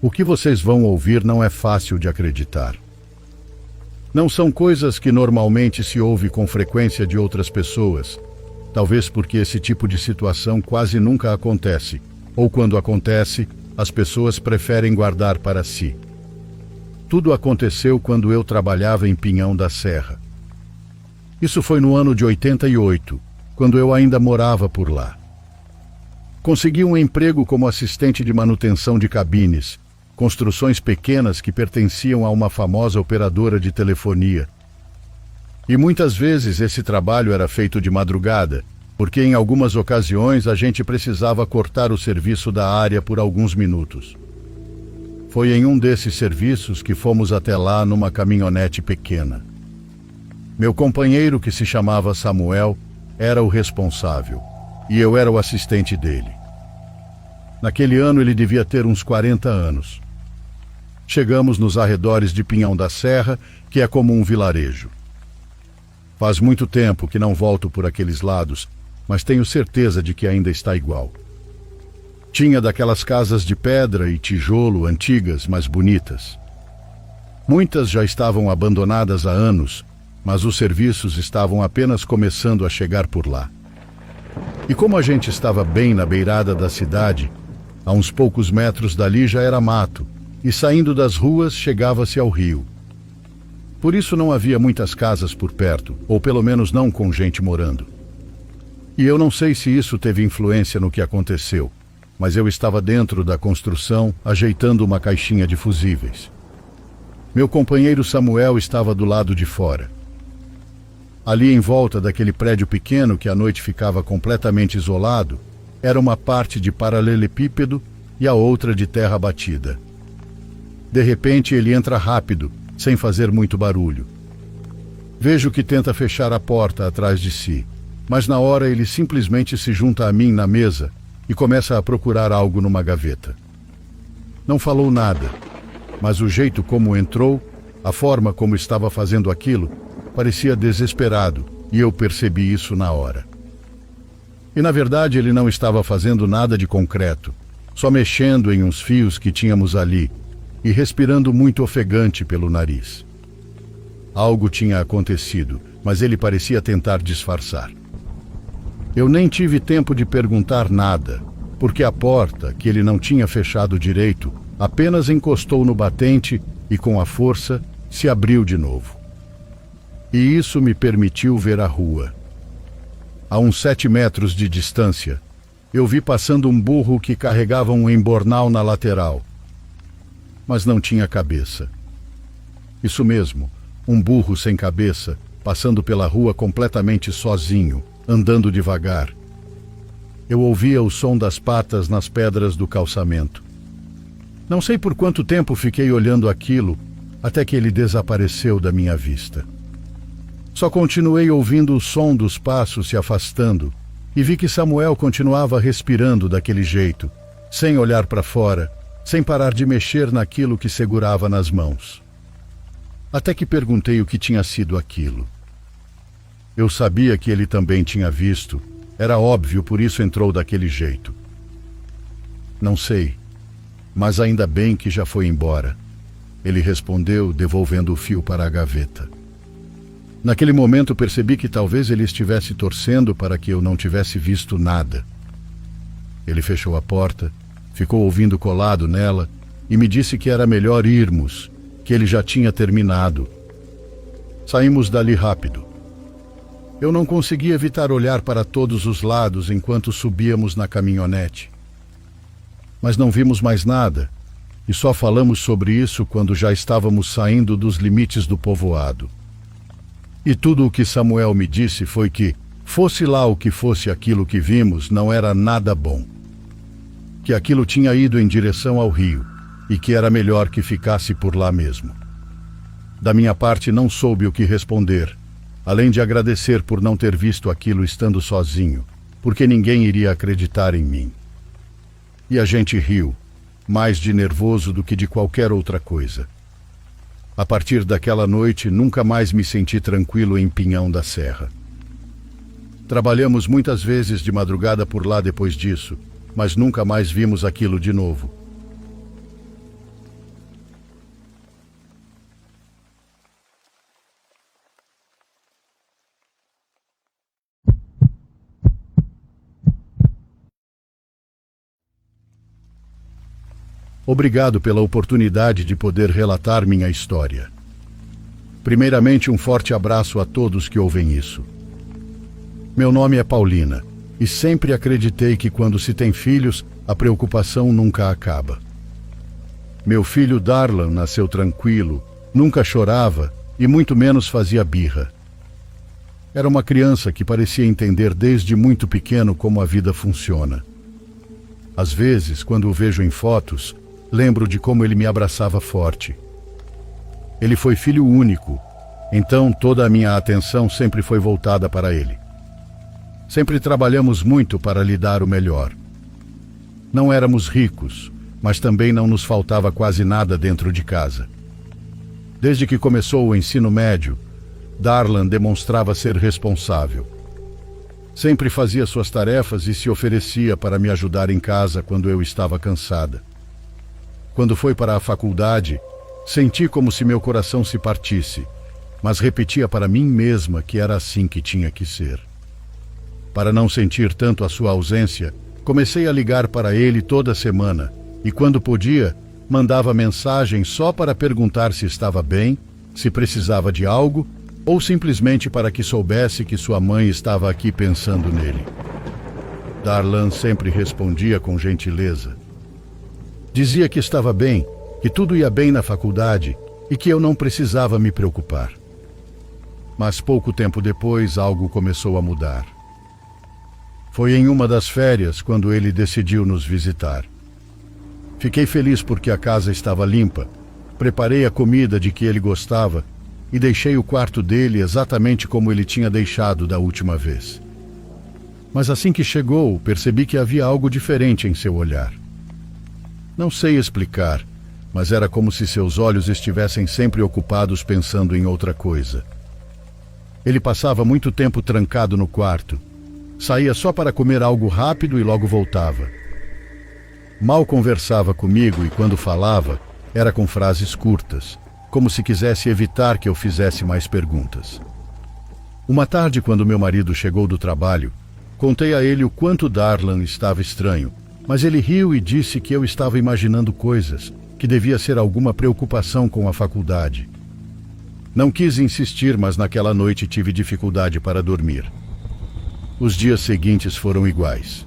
O que vocês vão ouvir não é fácil de acreditar. Não são coisas que normalmente se ouve com frequência de outras pessoas, talvez porque esse tipo de situação quase nunca acontece, ou quando acontece, as pessoas preferem guardar para si. Tudo aconteceu quando eu trabalhava em Pinhão da Serra. Isso foi no ano de 88, quando eu ainda morava por lá. Consegui um emprego como assistente de manutenção de cabines, construções pequenas que pertenciam a uma famosa operadora de telefonia. E muitas vezes esse trabalho era feito de madrugada, porque em algumas ocasiões a gente precisava cortar o serviço da área por alguns minutos. Foi em um desses serviços que fomos até lá numa caminhonete pequena. Meu companheiro, que se chamava Samuel, era o responsável, e eu era o assistente dele. Naquele ano ele devia ter uns 40 anos. Chegamos nos arredores de Pinhão da Serra, que é como um vilarejo. Faz muito tempo que não volto por aqueles lados, mas tenho certeza de que ainda está igual. Tinha daquelas casas de pedra e tijolo antigas, mas bonitas. Muitas já estavam abandonadas há anos, mas os serviços estavam apenas começando a chegar por lá. E como a gente estava bem na beirada da cidade, a uns poucos metros dali já era mato, e saindo das ruas chegava-se ao rio. Por isso não havia muitas casas por perto, ou pelo menos não com gente morando. E eu não sei se isso teve influência no que aconteceu, mas eu estava dentro da construção, ajeitando uma caixinha de fusíveis. Meu companheiro Samuel estava do lado de fora. Ali em volta daquele prédio pequeno que à noite ficava completamente isolado, era uma parte de paralelepípedo e a outra de terra batida. De repente ele entra rápido, sem fazer muito barulho. Vejo que tenta fechar a porta atrás de si, mas na hora ele simplesmente se junta a mim na mesa e começa a procurar algo numa gaveta. Não falou nada, mas o jeito como entrou, a forma como estava fazendo aquilo, parecia desesperado, e eu percebi isso na hora. E na verdade ele não estava fazendo nada de concreto, só mexendo em uns fios que tínhamos ali e respirando muito ofegante pelo nariz. Algo tinha acontecido, mas ele parecia tentar disfarçar. Eu nem tive tempo de perguntar nada, porque a porta, que ele não tinha fechado direito, apenas encostou no batente e, com a força, se abriu de novo. E isso me permitiu ver a rua. A uns 7 metros de distância, eu vi passando um burro que carregava um embornal na lateral, mas não tinha cabeça. Isso mesmo, um burro sem cabeça, passando pela rua completamente sozinho, andando devagar. Eu ouvia o som das patas nas pedras do calçamento. Não sei por quanto tempo fiquei olhando aquilo, até que ele desapareceu da minha vista. Só continuei ouvindo o som dos passos se afastando e vi que Samuel continuava respirando daquele jeito, sem olhar para fora, sem parar de mexer naquilo que segurava nas mãos. Até que perguntei o que tinha sido aquilo. Eu sabia que ele também tinha visto, era óbvio, por isso entrou daquele jeito. Não sei, mas ainda bem que já foi embora, ele respondeu, devolvendo o fio para a gaveta. Naquele momento percebi que talvez ele estivesse torcendo para que eu não tivesse visto nada. Ele fechou a porta, ficou ouvindo colado nela e me disse que era melhor irmos, que ele já tinha terminado. Saímos dali rápido. Eu não consegui evitar olhar para todos os lados enquanto subíamos na caminhonete. Mas não vimos mais nada, e só falamos sobre isso quando já estávamos saindo dos limites do povoado. E tudo o que Samuel me disse foi que, fosse lá o que fosse aquilo que vimos, não era nada bom. Que aquilo tinha ido em direção ao rio, e que era melhor que ficasse por lá mesmo. Da minha parte não soube o que responder, além de agradecer por não ter visto aquilo estando sozinho, porque ninguém iria acreditar em mim. E a gente riu, mais de nervoso do que de qualquer outra coisa. A partir daquela noite, nunca mais me senti tranquilo em Pinhão da Serra. Trabalhamos muitas vezes de madrugada por lá depois disso, mas nunca mais vimos aquilo de novo. Obrigado pela oportunidade de poder relatar minha história. Primeiramente, um forte abraço a todos que ouvem isso. Meu nome é Paulina, e sempre acreditei que quando se tem filhos, a preocupação nunca acaba. Meu filho Darlan nasceu tranquilo, nunca chorava e muito menos fazia birra. Era uma criança que parecia entender desde muito pequeno como a vida funciona. Às vezes, quando o vejo em fotos, lembro de como ele me abraçava forte. Ele foi filho único, então toda a minha atenção sempre foi voltada para ele. Sempre trabalhamos muito para lhe dar o melhor. Não éramos ricos, mas também não nos faltava quase nada dentro de casa. Desde que começou o ensino médio, Darlan demonstrava ser responsável. Sempre fazia suas tarefas e se oferecia para me ajudar em casa quando eu estava cansada. Quando foi para a faculdade, senti como se meu coração se partisse, mas repetia para mim mesma que era assim que tinha que ser. Para não sentir tanto a sua ausência, comecei a ligar para ele toda semana e, quando podia, mandava mensagem só para perguntar se estava bem, se precisava de algo ou simplesmente para que soubesse que sua mãe estava aqui pensando nele. Darlan sempre respondia com gentileza. Dizia que estava bem, que tudo ia bem na faculdade e que eu não precisava me preocupar. Mas pouco tempo depois, algo começou a mudar. Foi em uma das férias quando ele decidiu nos visitar. Fiquei feliz porque a casa estava limpa, preparei a comida de que ele gostava e deixei o quarto dele exatamente como ele tinha deixado da última vez. Mas assim que chegou, percebi que havia algo diferente em seu olhar. Não sei explicar, mas era como se seus olhos estivessem sempre ocupados pensando em outra coisa. Ele passava muito tempo trancado no quarto. Saía só para comer algo rápido e logo voltava. Mal conversava comigo e quando falava, era com frases curtas, como se quisesse evitar que eu fizesse mais perguntas. Uma tarde, quando meu marido chegou do trabalho, contei a ele o quanto Darlan estava estranho, mas ele riu e disse que eu estava imaginando coisas, que devia ser alguma preocupação com a faculdade. Não quis insistir, mas naquela noite tive dificuldade para dormir. Os dias seguintes foram iguais.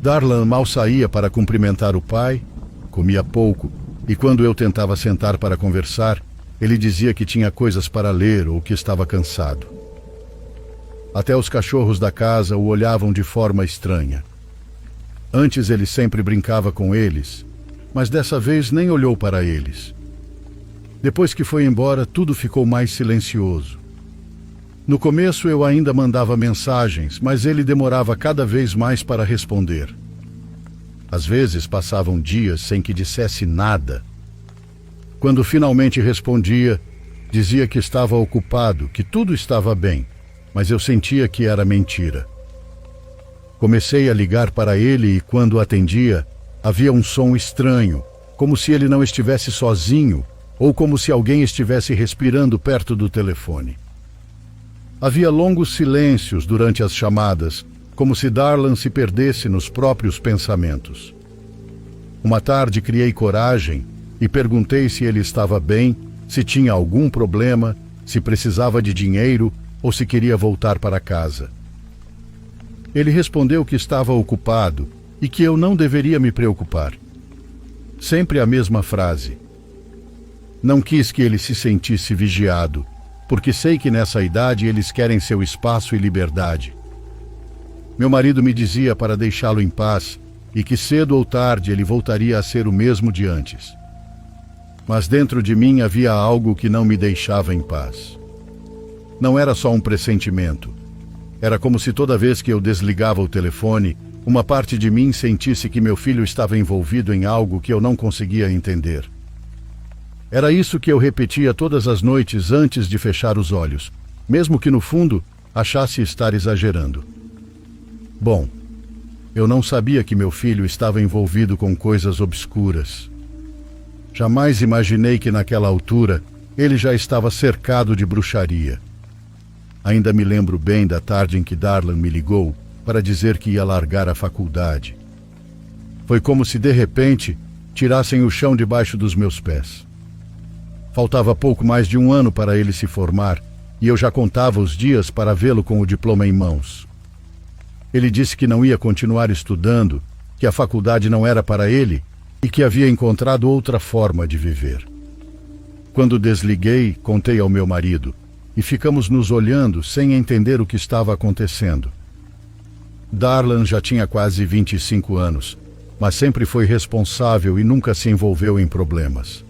Darlan mal saía para cumprimentar o pai, comia pouco, e quando eu tentava sentar para conversar, ele dizia que tinha coisas para ler ou que estava cansado. Até os cachorros da casa o olhavam de forma estranha. Antes ele sempre brincava com eles, mas dessa vez nem olhou para eles. Depois que foi embora, tudo ficou mais silencioso. No começo eu ainda mandava mensagens, mas ele demorava cada vez mais para responder. Às vezes passavam dias sem que dissesse nada. Quando finalmente respondia, dizia que estava ocupado, que tudo estava bem, mas eu sentia que era mentira. Comecei a ligar para ele e quando atendia, havia um som estranho, como se ele não estivesse sozinho ou como se alguém estivesse respirando perto do telefone. Havia longos silêncios durante as chamadas, como se Darlan se perdesse nos próprios pensamentos. Uma tarde criei coragem e perguntei se ele estava bem, se tinha algum problema, se precisava de dinheiro ou se queria voltar para casa. Ele respondeu que estava ocupado e que eu não deveria me preocupar. Sempre a mesma frase. Não quis que ele se sentisse vigiado, porque sei que nessa idade eles querem seu espaço e liberdade. Meu marido me dizia para deixá-lo em paz e que cedo ou tarde ele voltaria a ser o mesmo de antes. Mas dentro de mim havia algo que não me deixava em paz. Não era só um pressentimento. Era como se toda vez que eu desligava o telefone, uma parte de mim sentisse que meu filho estava envolvido em algo que eu não conseguia entender. Era isso que eu repetia todas as noites antes de fechar os olhos, mesmo que no fundo achasse estar exagerando. Bom, eu não sabia que meu filho estava envolvido com coisas obscuras. Jamais imaginei que naquela altura ele já estava cercado de bruxaria. Ainda me lembro bem da tarde em que Darlan me ligou para dizer que ia largar a faculdade. Foi como se de repente tirassem o chão debaixo dos meus pés. Faltava pouco mais de um ano para ele se formar, e eu já contava os dias para vê-lo com o diploma em mãos. Ele disse que não ia continuar estudando, que a faculdade não era para ele e que havia encontrado outra forma de viver. Quando desliguei, contei ao meu marido, e ficamos nos olhando sem entender o que estava acontecendo. Darlan já tinha quase 25 anos, mas sempre foi responsável e nunca se envolveu em problemas.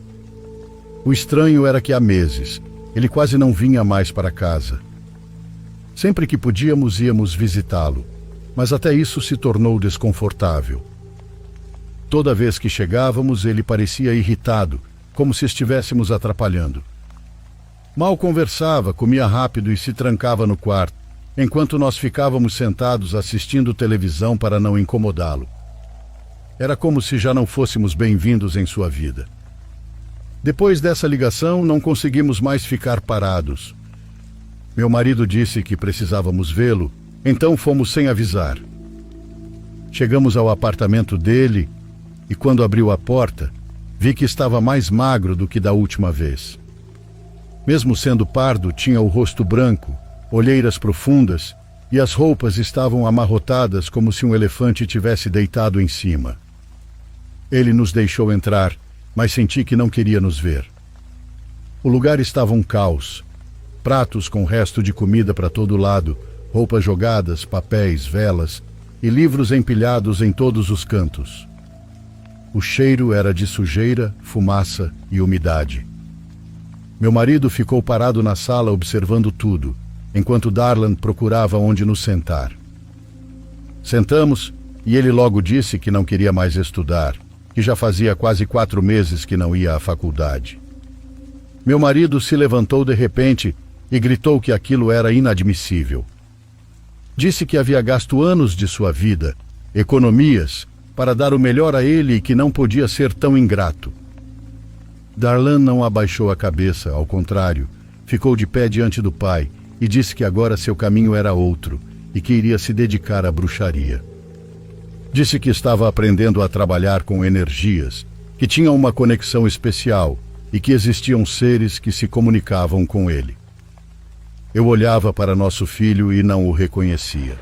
O estranho era que há meses, ele quase não vinha mais para casa. Sempre que podíamos, íamos visitá-lo, mas até isso se tornou desconfortável. Toda vez que chegávamos, ele parecia irritado, como se estivéssemos atrapalhando. Mal conversava, comia rápido e se trancava no quarto, enquanto nós ficávamos sentados assistindo televisão para não incomodá-lo. Era como se já não fôssemos bem-vindos em sua vida. Depois dessa ligação, não conseguimos mais ficar parados. Meu marido disse que precisávamos vê-lo, então fomos sem avisar. Chegamos ao apartamento dele e, quando abriu a porta, vi que estava mais magro do que da última vez. Mesmo sendo pardo, tinha o rosto branco, olheiras profundas e as roupas estavam amarrotadas como se um elefante tivesse deitado em cima. Ele nos deixou entrar, mas senti que não queria nos ver. O lugar estava um caos. Pratos com resto de comida para todo lado, roupas jogadas, papéis, velas e livros empilhados em todos os cantos. O cheiro era de sujeira, fumaça e umidade. Meu marido ficou parado na sala observando tudo, enquanto Darlan procurava onde nos sentar. Sentamos e ele logo disse que não queria mais estudar, que já fazia quase 4 meses que não ia à faculdade. Meu marido se levantou de repente e gritou que aquilo era inadmissível. Disse que havia gasto anos de sua vida, economias, para dar o melhor a ele e que não podia ser tão ingrato. Darlan não abaixou a cabeça, ao contrário, ficou de pé diante do pai e disse que agora seu caminho era outro e que iria se dedicar à bruxaria. Disse que estava aprendendo a trabalhar com energias, que tinha uma conexão especial e que existiam seres que se comunicavam com ele. Eu olhava para nosso filho e não o reconhecia.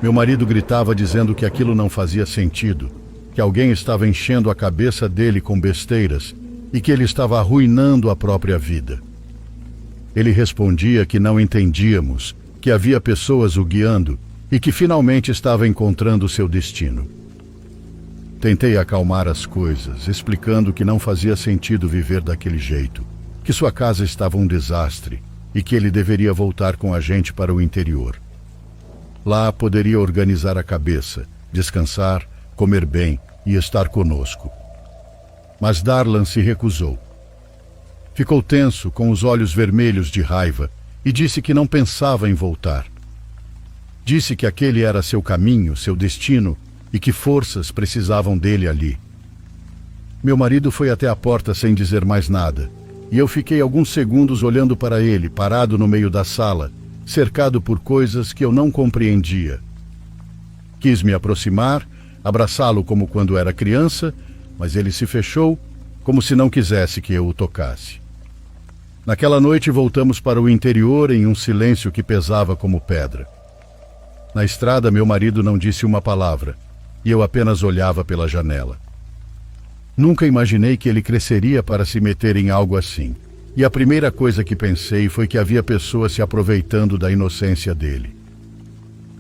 Meu marido gritava dizendo que aquilo não fazia sentido, que alguém estava enchendo a cabeça dele com besteiras e que ele estava arruinando a própria vida. Ele respondia que não entendíamos, que havia pessoas o guiando e que finalmente estava encontrando seu destino. Tentei acalmar as coisas, explicando que não fazia sentido viver daquele jeito, que sua casa estava um desastre e que ele deveria voltar com a gente para o interior. Lá poderia organizar a cabeça, descansar, comer bem e estar conosco. Mas Darlan se recusou. Ficou tenso, com os olhos vermelhos de raiva, e disse que não pensava em voltar. Disse que aquele era seu caminho, seu destino, e que forças precisavam dele ali. Meu marido foi até a porta sem dizer mais nada, e eu fiquei alguns segundos olhando para ele, parado no meio da sala, cercado por coisas que eu não compreendia. Quis me aproximar, abraçá-lo como quando era criança, mas ele se fechou, como se não quisesse que eu o tocasse. Naquela noite voltamos para o interior em um silêncio que pesava como pedra. Na estrada, meu marido não disse uma palavra, e eu apenas olhava pela janela. Nunca imaginei que ele cresceria para se meter em algo assim, e a primeira coisa que pensei foi que havia pessoas se aproveitando da inocência dele.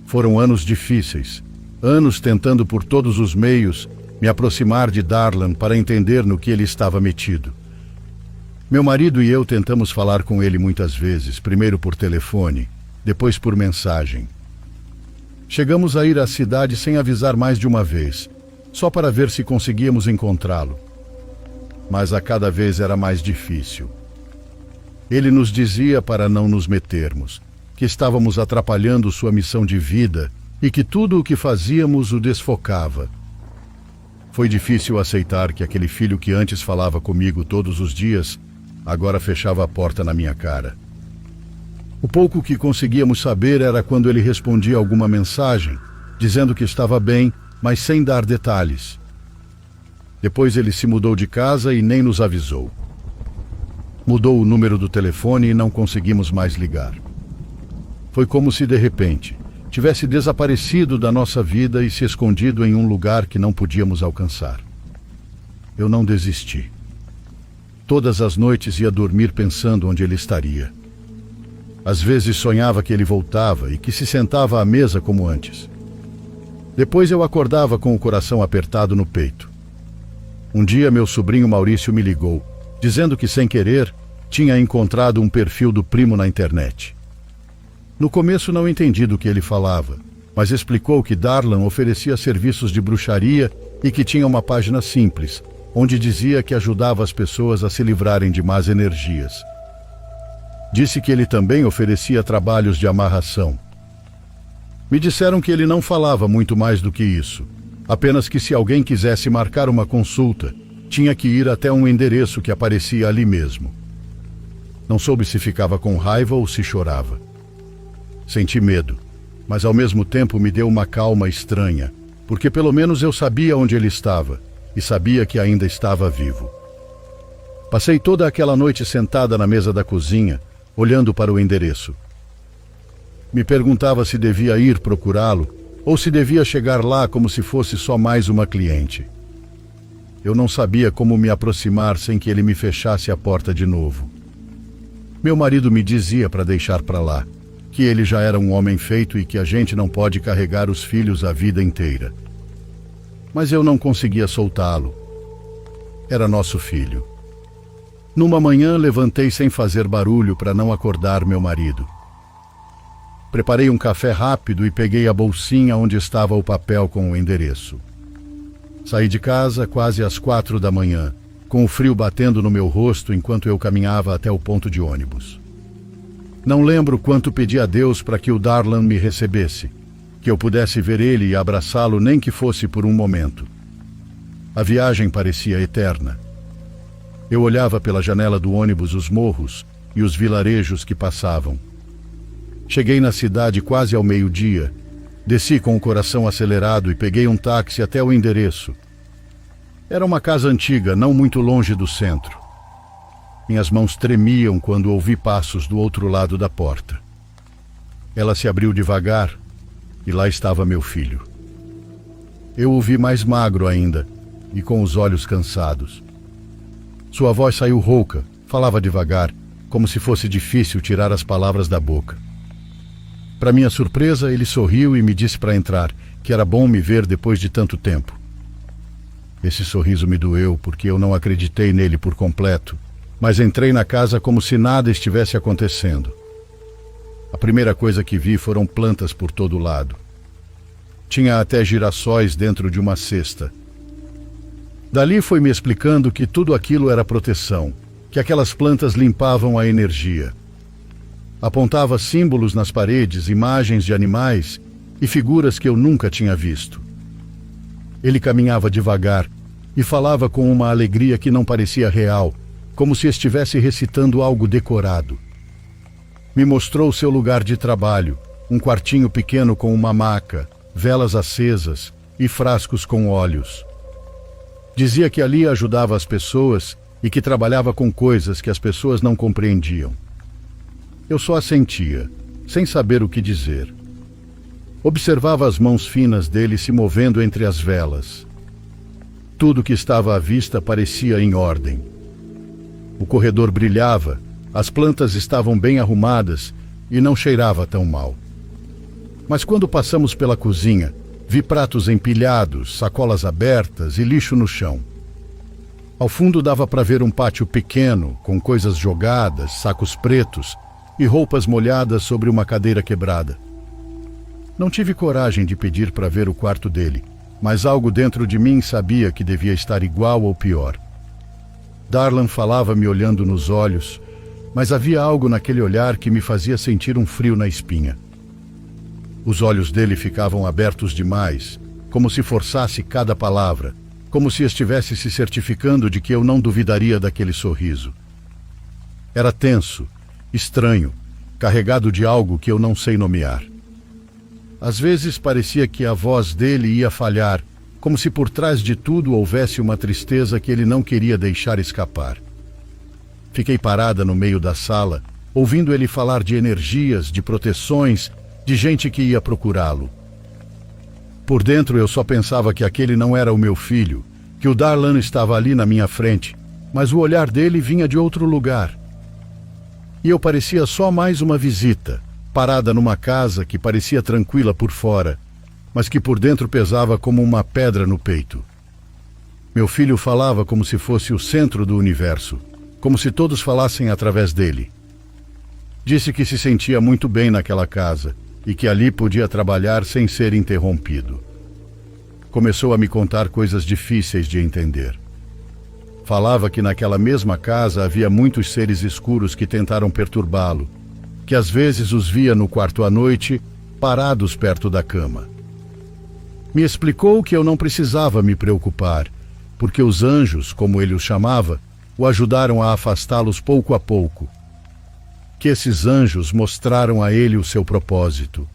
Foram anos difíceis, anos tentando por todos os meios me aproximar de Darlan para entender no que ele estava metido. Meu marido e eu tentamos falar com ele muitas vezes, primeiro por telefone, depois por mensagem. Chegamos a ir à cidade sem avisar mais de uma vez, só para ver se conseguíamos encontrá-lo. Mas a cada vez era mais difícil. Ele nos dizia para não nos metermos, que estávamos atrapalhando sua missão de vida e que tudo o que fazíamos o desfocava. Foi difícil aceitar que aquele filho que antes falava comigo todos os dias, agora fechava a porta na minha cara. O pouco que conseguíamos saber era quando ele respondia alguma mensagem, dizendo que estava bem, mas sem dar detalhes. Depois ele se mudou de casa e nem nos avisou. Mudou o número do telefone e não conseguimos mais ligar. Foi como se, de repente, tivesse desaparecido da nossa vida e se escondido em um lugar que não podíamos alcançar. Eu não desisti. Todas as noites ia dormir pensando onde ele estaria. Às vezes sonhava que ele voltava e que se sentava à mesa como antes. Depois eu acordava com o coração apertado no peito. Um dia meu sobrinho Maurício me ligou, dizendo que, sem querer, tinha encontrado um perfil do primo na internet. No começo não entendi do que ele falava, mas explicou que Darlan oferecia serviços de bruxaria e que tinha uma página simples, onde dizia que ajudava as pessoas a se livrarem de más energias. Disse que ele também oferecia trabalhos de amarração. Me disseram que ele não falava muito mais do que isso, apenas que se alguém quisesse marcar uma consulta, tinha que ir até um endereço que aparecia ali mesmo. Não soube se ficava com raiva ou se chorava. Senti medo, mas ao mesmo tempo me deu uma calma estranha, porque pelo menos eu sabia onde ele estava e sabia que ainda estava vivo. Passei toda aquela noite sentada na mesa da cozinha, olhando para o endereço. Me perguntava se devia ir procurá-lo ou se devia chegar lá como se fosse só mais uma cliente. Eu não sabia como me aproximar sem que ele me fechasse a porta de novo. Meu marido me dizia para deixar para lá, que ele já era um homem feito e que a gente não pode carregar os filhos a vida inteira. Mas eu não conseguia soltá-lo. Era nosso filho. Numa manhã, levantei sem fazer barulho para não acordar meu marido. Preparei um café rápido e peguei a bolsinha onde estava o papel com o endereço. Saí de casa quase às 4 da manhã, com o frio batendo no meu rosto enquanto eu caminhava até o ponto de ônibus. Não lembro quanto pedi a Deus para que o Darlan me recebesse, que eu pudesse ver ele e abraçá-lo nem que fosse por um momento. A viagem parecia eterna. Eu olhava pela janela do ônibus os morros e os vilarejos que passavam. Cheguei na cidade quase ao meio-dia, desci com o coração acelerado e peguei um táxi até o endereço. Era uma casa antiga, não muito longe do centro. Minhas mãos tremiam quando ouvi passos do outro lado da porta. Ela se abriu devagar e lá estava meu filho. Eu o vi mais magro ainda e com os olhos cansados. Sua voz saiu rouca, falava devagar, como se fosse difícil tirar as palavras da boca. Para minha surpresa, ele sorriu e me disse para entrar, que era bom me ver depois de tanto tempo. Esse sorriso me doeu porque eu não acreditei nele por completo, mas entrei na casa como se nada estivesse acontecendo. A primeira coisa que vi foram plantas por todo lado. Tinha até girassóis dentro de uma cesta. Dali foi me explicando que tudo aquilo era proteção, que aquelas plantas limpavam a energia. Apontava símbolos nas paredes, imagens de animais e figuras que eu nunca tinha visto. Ele caminhava devagar e falava com uma alegria que não parecia real, como se estivesse recitando algo decorado. Me mostrou seu lugar de trabalho, um quartinho pequeno com uma maca, velas acesas e frascos com óleos. Dizia que ali ajudava as pessoas e que trabalhava com coisas que as pessoas não compreendiam. Eu só assentia, sem saber o que dizer. Observava as mãos finas dele se movendo entre as velas. Tudo que estava à vista parecia em ordem. O corredor brilhava, as plantas estavam bem arrumadas e não cheirava tão mal. Mas quando passamos pela cozinha, vi pratos empilhados, sacolas abertas e lixo no chão. Ao fundo dava para ver um pátio pequeno, com coisas jogadas, sacos pretos e roupas molhadas sobre uma cadeira quebrada. Não tive coragem de pedir para ver o quarto dele, mas algo dentro de mim sabia que devia estar igual ou pior. Darlan falava me olhando nos olhos, mas havia algo naquele olhar que me fazia sentir um frio na espinha. Os olhos dele ficavam abertos demais, como se forçasse cada palavra, como se estivesse se certificando de que eu não duvidaria daquele sorriso. Era tenso, estranho, carregado de algo que eu não sei nomear. Às vezes parecia que a voz dele ia falhar, como se por trás de tudo houvesse uma tristeza que ele não queria deixar escapar. Fiquei parada no meio da sala, ouvindo ele falar de energias, de proteções, de gente que ia procurá-lo. Por dentro eu só pensava que aquele não era o meu filho, que o Darlan estava ali na minha frente, mas o olhar dele vinha de outro lugar. E eu parecia só mais uma visita, parada numa casa que parecia tranquila por fora, mas que por dentro pesava como uma pedra no peito. Meu filho falava como se fosse o centro do universo, como se todos falassem através dele. Disse que se sentia muito bem naquela casa e que ali podia trabalhar sem ser interrompido. Começou a me contar coisas difíceis de entender. Falava que naquela mesma casa havia muitos seres escuros que tentaram perturbá-lo, que às vezes os via no quarto à noite, parados perto da cama. Me explicou que eu não precisava me preocupar, porque os anjos, como ele os chamava, o ajudaram a afastá-los pouco a pouco. Que esses anjos mostraram a ele o seu propósito.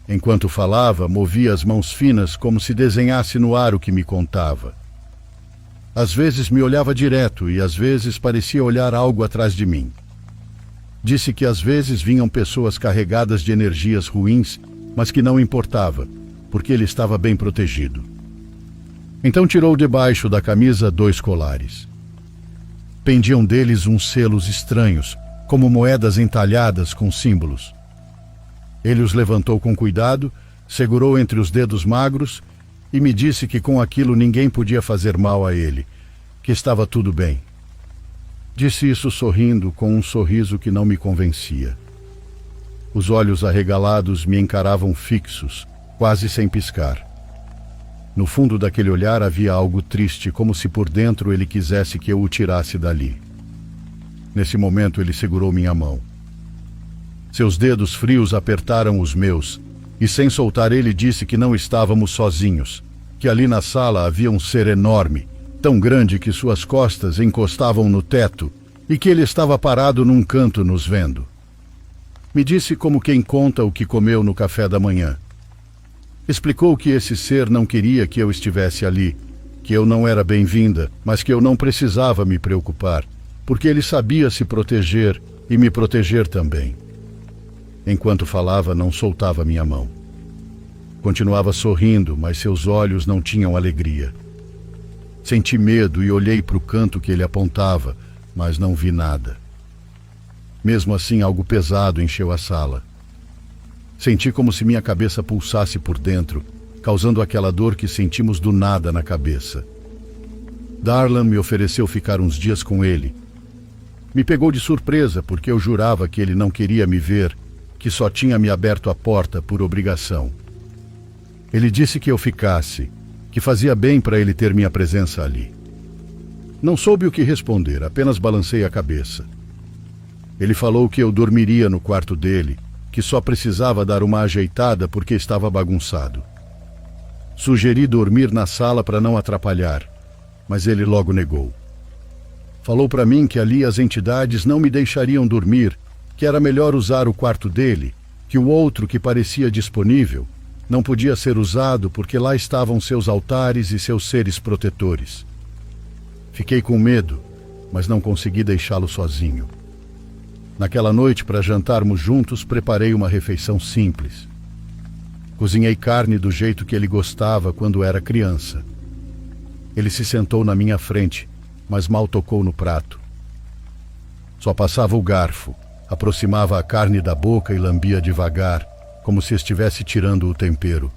Enquanto falava, movia as mãos finas como se desenhasse no ar o que me contava. Às vezes me olhava direto e às vezes parecia olhar algo atrás de mim. Disse que às vezes vinham pessoas carregadas de energias ruins, mas que não importava, porque ele estava bem protegido. Então tirou debaixo da camisa 2 colares. Pendiam deles uns selos estranhos, como moedas entalhadas com símbolos. Ele os levantou com cuidado, segurou entre os dedos magros e me disse que com aquilo ninguém podia fazer mal a ele, que estava tudo bem. Disse isso sorrindo, com um sorriso que não me convencia. Os olhos arregalados me encaravam fixos, quase sem piscar. No fundo daquele olhar havia algo triste, como se por dentro ele quisesse que eu o tirasse dali. Nesse momento ele segurou minha mão. Seus dedos frios apertaram os meus, e sem soltar ele disse que não estávamos sozinhos, que ali na sala havia um ser enorme, tão grande que suas costas encostavam no teto, e que ele estava parado num canto nos vendo. Me disse como quem conta o que comeu no café da manhã. Explicou que esse ser não queria que eu estivesse ali, que eu não era bem-vinda, mas que eu não precisava me preocupar, porque ele sabia se proteger e me proteger também. Enquanto falava, não soltava minha mão. Continuava sorrindo, mas seus olhos não tinham alegria. Senti medo e olhei para o canto que ele apontava, mas não vi nada. Mesmo assim, algo pesado encheu a sala. Senti como se minha cabeça pulsasse por dentro, causando aquela dor que sentimos do nada na cabeça. Darlan me ofereceu ficar uns dias com ele. Me pegou de surpresa, porque eu jurava que ele não queria me ver, que só tinha me aberto a porta por obrigação. Ele disse que eu ficasse, que fazia bem para ele ter minha presença ali. Não soube o que responder, apenas balancei a cabeça. Ele falou que eu dormiria no quarto dele, que só precisava dar uma ajeitada porque estava bagunçado. Sugeri dormir na sala para não atrapalhar, mas ele logo negou. Falou para mim que ali as entidades não me deixariam dormir, que era melhor usar o quarto dele, que o outro que parecia disponível não podia ser usado porque lá estavam seus altares e seus seres protetores. Fiquei com medo, mas não consegui deixá-lo sozinho. Naquela noite, para jantarmos juntos, preparei uma refeição simples. Cozinhei carne do jeito que ele gostava quando era criança. Ele se sentou na minha frente, mas mal tocou no prato. Só passava o garfo, aproximava a carne da boca e lambia devagar, como se estivesse tirando o tempero.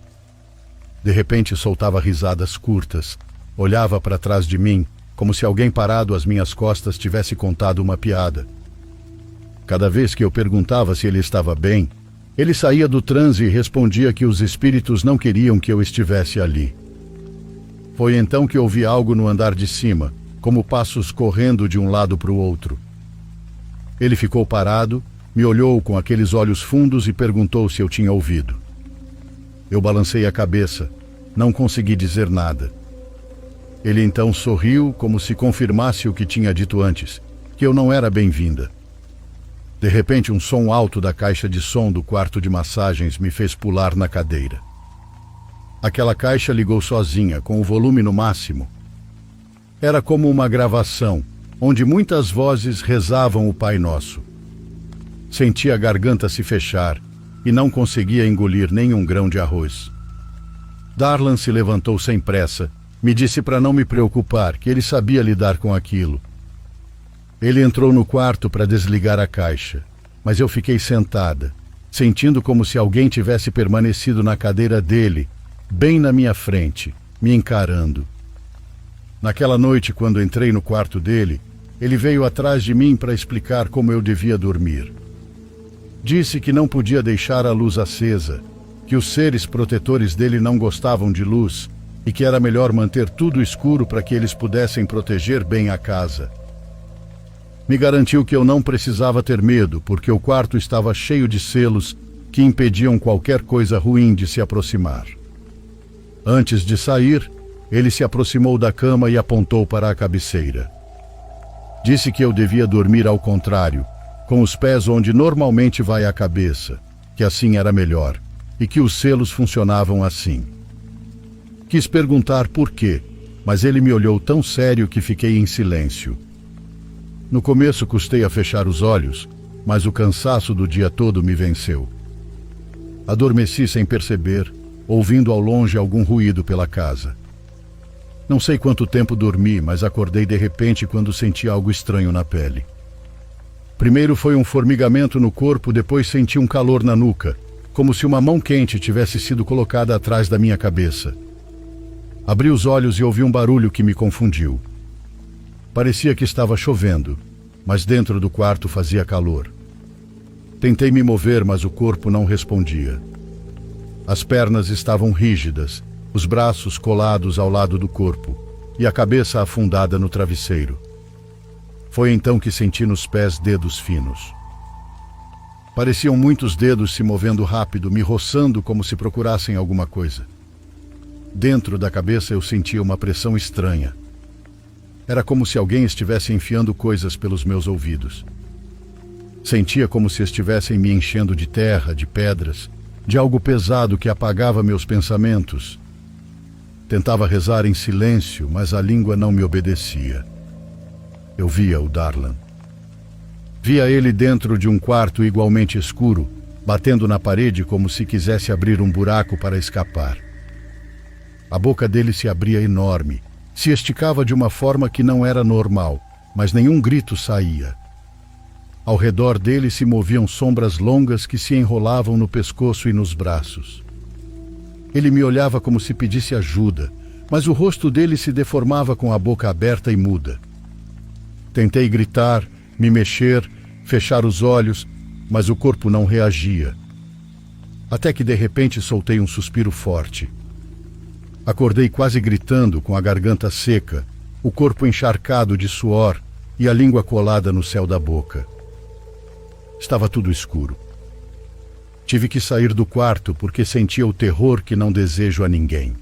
De repente soltava risadas curtas, olhava para trás de mim, como se alguém parado às minhas costas tivesse contado uma piada. Cada vez que eu perguntava se ele estava bem, ele saía do transe e respondia que os espíritos não queriam que eu estivesse ali. Foi então que ouvi algo no andar de cima, como passos correndo de um lado para o outro. Ele ficou parado, me olhou com aqueles olhos fundos e perguntou se eu tinha ouvido. Eu balancei a cabeça, não consegui dizer nada. Ele então sorriu como se confirmasse o que tinha dito antes, que eu não era bem-vinda. De repente, um som alto da caixa de som do quarto de massagens me fez pular na cadeira. Aquela caixa ligou sozinha, com o volume no máximo. Era como uma gravação, onde muitas vozes rezavam o Pai Nosso. Senti a garganta se fechar e não conseguia engolir nenhum grão de arroz. Darlan se levantou sem pressa, me disse para não me preocupar, que ele sabia lidar com aquilo. Ele entrou no quarto para desligar a caixa, mas eu fiquei sentada, sentindo como se alguém tivesse permanecido na cadeira dele, bem na minha frente, me encarando. Naquela noite, quando entrei no quarto dele, ele veio atrás de mim para explicar como eu devia dormir. Disse que não podia deixar a luz acesa, que os seres protetores dele não gostavam de luz e que era melhor manter tudo escuro para que eles pudessem proteger bem a casa. Me garantiu que eu não precisava ter medo, porque o quarto estava cheio de selos que impediam qualquer coisa ruim de se aproximar. Antes de sair, ele se aproximou da cama e apontou para a cabeceira. Disse que eu devia dormir ao contrário, com os pés onde normalmente vai a cabeça, que assim era melhor, e que os selos funcionavam assim. Quis perguntar por quê, mas ele me olhou tão sério que fiquei em silêncio. No começo custei a fechar os olhos, mas o cansaço do dia todo me venceu. Adormeci sem perceber, ouvindo ao longe algum ruído pela casa. Não sei quanto tempo dormi, mas acordei de repente quando senti algo estranho na pele. Primeiro foi um formigamento no corpo, depois senti um calor na nuca, como se uma mão quente tivesse sido colocada atrás da minha cabeça. Abri os olhos e ouvi um barulho que me confundiu. Parecia que estava chovendo, mas dentro do quarto fazia calor. Tentei me mover, mas o corpo não respondia. As pernas estavam rígidas, os braços colados ao lado do corpo e a cabeça afundada no travesseiro. Foi então que senti nos pés dedos finos. Pareciam muitos dedos se movendo rápido, me roçando como se procurassem alguma coisa. Dentro da cabeça eu sentia uma pressão estranha. Era como se alguém estivesse enfiando coisas pelos meus ouvidos. Sentia como se estivessem me enchendo de terra, de pedras, de algo pesado que apagava meus pensamentos. Tentava rezar em silêncio, mas a língua não me obedecia. Eu via o Darlan. Via ele dentro de um quarto igualmente escuro, batendo na parede como se quisesse abrir um buraco para escapar. A boca dele se abria enorme, se esticava de uma forma que não era normal, mas nenhum grito saía. Ao redor dele se moviam sombras longas que se enrolavam no pescoço e nos braços. Ele me olhava como se pedisse ajuda, mas o rosto dele se deformava com a boca aberta e muda. Tentei gritar, me mexer, fechar os olhos, mas o corpo não reagia. Até que de repente soltei um suspiro forte. Acordei quase gritando, com a garganta seca, o corpo encharcado de suor e a língua colada no céu da boca. Estava tudo escuro. Tive que sair do quarto porque sentia o terror que não desejo a ninguém.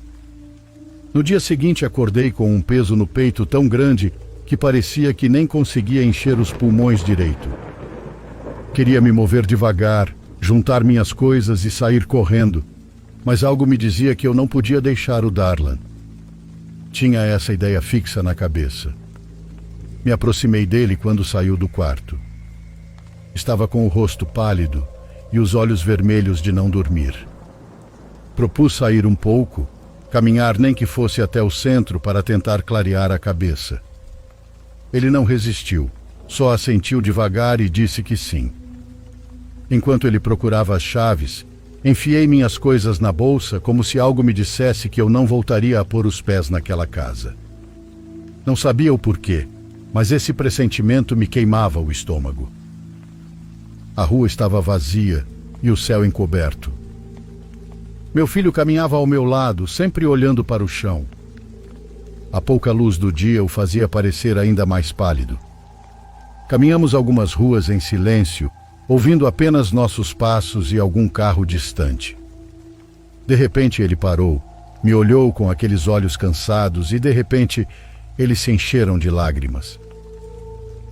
No dia seguinte acordei com um peso no peito tão grande que parecia que nem conseguia encher os pulmões direito. Queria me mover devagar, juntar minhas coisas e sair correndo, mas algo me dizia que eu não podia deixar o Darlan. Tinha essa ideia fixa na cabeça. Me aproximei dele quando saiu do quarto. Estava com o rosto pálido e os olhos vermelhos de não dormir. Propus sair um pouco, caminhar nem que fosse até o centro para tentar clarear a cabeça. Ele não resistiu, só assentiu devagar e disse que sim. Enquanto ele procurava as chaves, enfiei minhas coisas na bolsa como se algo me dissesse que eu não voltaria a pôr os pés naquela casa. Não sabia o porquê, mas esse pressentimento me queimava o estômago. A rua estava vazia e o céu encoberto. Meu filho caminhava ao meu lado, sempre olhando para o chão. A pouca luz do dia o fazia parecer ainda mais pálido. Caminhamos algumas ruas em silêncio, ouvindo apenas nossos passos e algum carro distante. De repente ele parou, me olhou com aqueles olhos cansados e de repente eles se encheram de lágrimas.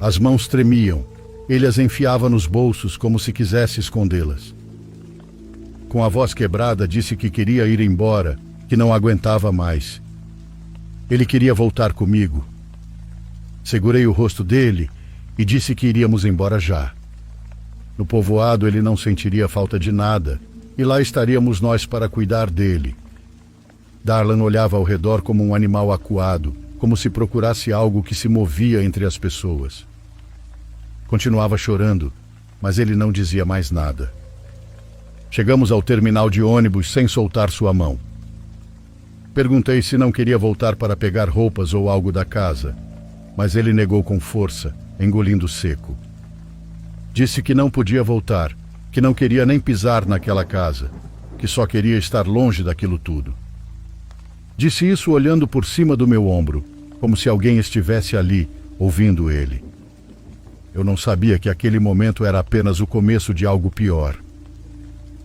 As mãos tremiam, ele as enfiava nos bolsos como se quisesse escondê-las. Com a voz quebrada disse que queria ir embora, que não aguentava mais. Ele queria voltar comigo. Segurei o rosto dele e disse que iríamos embora já. No povoado ele não sentiria falta de nada, e lá estaríamos nós para cuidar dele. Darlan olhava ao redor como um animal acuado, como se procurasse algo que se movia entre as pessoas. Continuava chorando, mas ele não dizia mais nada. Chegamos ao terminal de ônibus sem soltar sua mão. Perguntei se não queria voltar para pegar roupas ou algo da casa, mas ele negou com força, engolindo seco. Disse que não podia voltar, que não queria nem pisar naquela casa, que só queria estar longe daquilo tudo. Disse isso olhando por cima do meu ombro, como se alguém estivesse ali, ouvindo ele. Eu não sabia que aquele momento era apenas o começo de algo pior.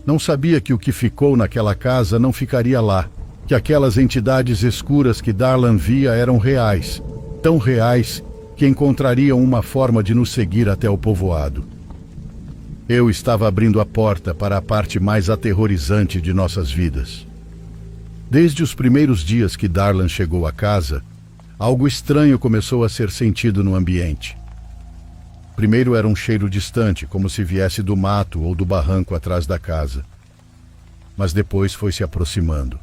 Não sabia que o que ficou naquela casa não ficaria lá, que aquelas entidades escuras que Darlan via eram reais, tão reais que encontrariam uma forma de nos seguir até o povoado. Eu estava abrindo a porta para a parte mais aterrorizante de nossas vidas. Desde os primeiros dias que Darlan chegou à casa, algo estranho começou a ser sentido no ambiente. Primeiro era um cheiro distante, como se viesse do mato ou do barranco atrás da casa. Mas depois foi se aproximando.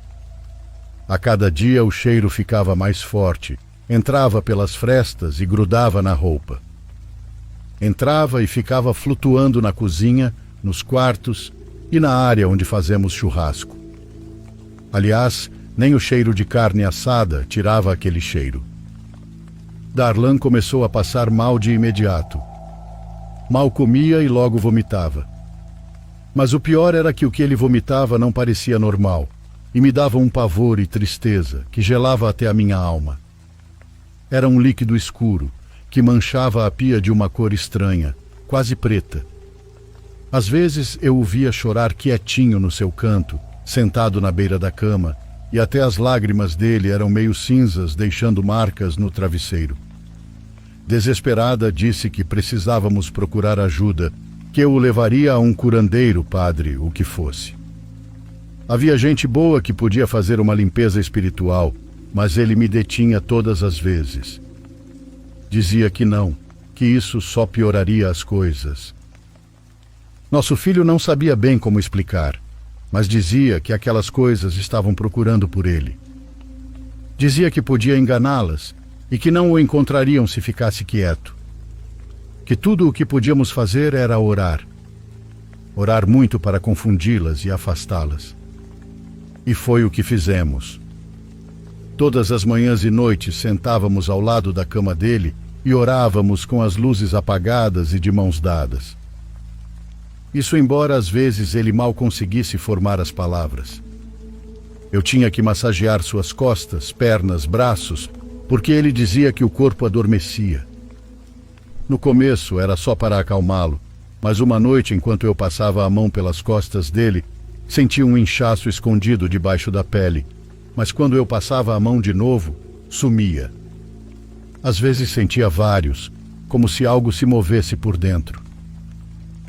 A cada dia o cheiro ficava mais forte, entrava pelas frestas e grudava na roupa. Entrava e ficava flutuando na cozinha, nos quartos e na área onde fazemos churrasco. Aliás, nem o cheiro de carne assada tirava aquele cheiro. Darlan começou a passar mal de imediato. Mal comia e logo vomitava. Mas o pior era que o que ele vomitava não parecia normal, e me dava um pavor e tristeza que gelava até a minha alma. Era um líquido escuro, que manchava a pia de uma cor estranha, quase preta. Às vezes eu o via chorar quietinho no seu canto, sentado na beira da cama, e até as lágrimas dele eram meio cinzas, deixando marcas no travesseiro. Desesperada, disse que precisávamos procurar ajuda, que eu o levaria a um curandeiro, padre, o que fosse. Havia gente boa que podia fazer uma limpeza espiritual, mas ele me detinha todas as vezes. Dizia que não, que isso só pioraria as coisas. Nosso filho não sabia bem como explicar, mas dizia que aquelas coisas estavam procurando por ele. Dizia que podia enganá-las e que não o encontrariam se ficasse quieto. Que tudo o que podíamos fazer era orar. Orar muito para confundi-las e afastá-las. E foi o que fizemos. Todas as manhãs e noites sentávamos ao lado da cama dele e orávamos com as luzes apagadas e de mãos dadas. Isso embora às vezes ele mal conseguisse formar as palavras. Eu tinha que massagear suas costas, pernas, braços, porque ele dizia que o corpo adormecia. No começo era só para acalmá-lo, mas uma noite, enquanto eu passava a mão pelas costas dele, senti um inchaço escondido debaixo da pele, mas quando eu passava a mão de novo, sumia. Às vezes sentia vários, como se algo se movesse por dentro.